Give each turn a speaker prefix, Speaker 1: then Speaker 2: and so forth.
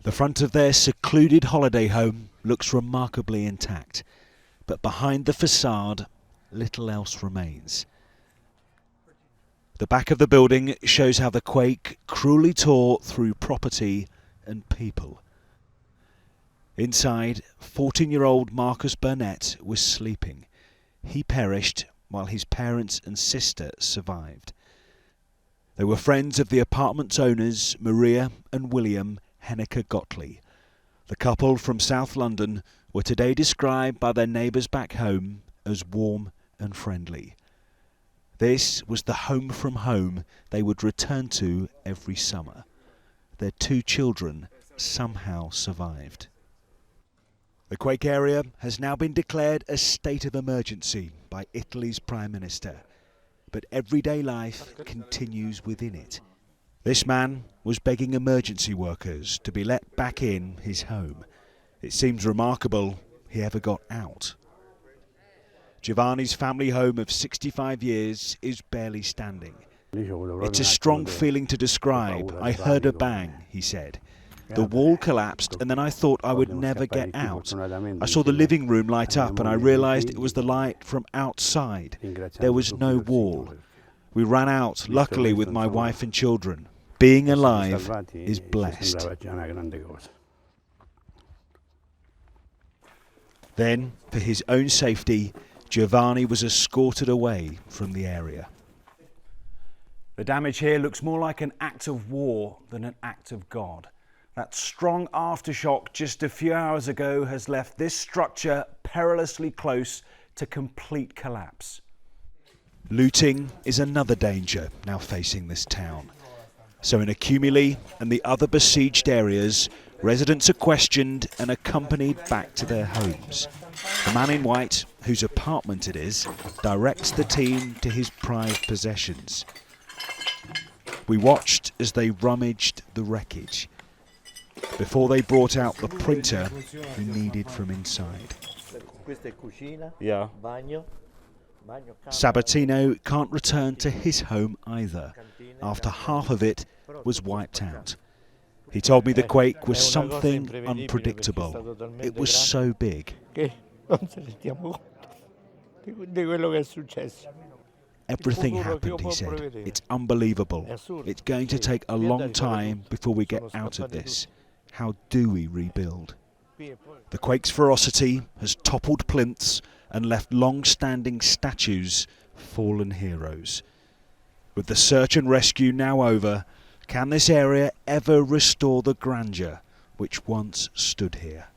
Speaker 1: The front of their secluded holiday home looks remarkably intact, but behind the facade, little else remains. The back of the building shows how the quake cruelly tore through property and people. Inside, 14-year-old Marcos Burnett was sleeping. He perished while his parents and sister survived. They were friends of the apartment's owners, Maria and William Henneke Gottlieb. The couple from South London were today described by their neighbours back home as warm and friendly. This was the home from home they would return to every summer. Their 2 children somehow survived. The quake area has now been declared a state of emergency by Italy's Prime Minister, but everyday life continues within it. This man was begging emergency workers to be let back in his home. It seems remarkable he ever got out. Giovanni's family home of 65 years is barely standing. It's a strong feeling to describe. I heard a bang, he said. The wall collapsed and then I thought I would never get out. I saw the living room light up and I realised it was the light from outside. There was no wall. We ran out, luckily with my wife and children. Being alive is blessed. Then, for his own safety, Giovanni was escorted away from the area. The damage here looks more like an act of war than an act of God. That strong aftershock just a few hours ago has left this structure perilously close to complete collapse. Looting is another danger now facing this town. So in Accumuli and the other besieged areas, residents are questioned and accompanied back to their homes. The man in white, whose apartment it is, directs the team to his prized possessions. We watched as they rummaged the wreckage before they brought out the printer he needed from inside.
Speaker 2: Yeah.
Speaker 1: Sabatino can't return to his home either, after half of it was wiped out. He told me the quake was something unpredictable. It was so big. Everything happened, he said. It's unbelievable. It's going to take a long time before we get out of this. How do we rebuild? The quake's ferocity has toppled plinths and left long-standing statues, fallen heroes. With the search and rescue now over, can this area ever restore the grandeur which once stood here?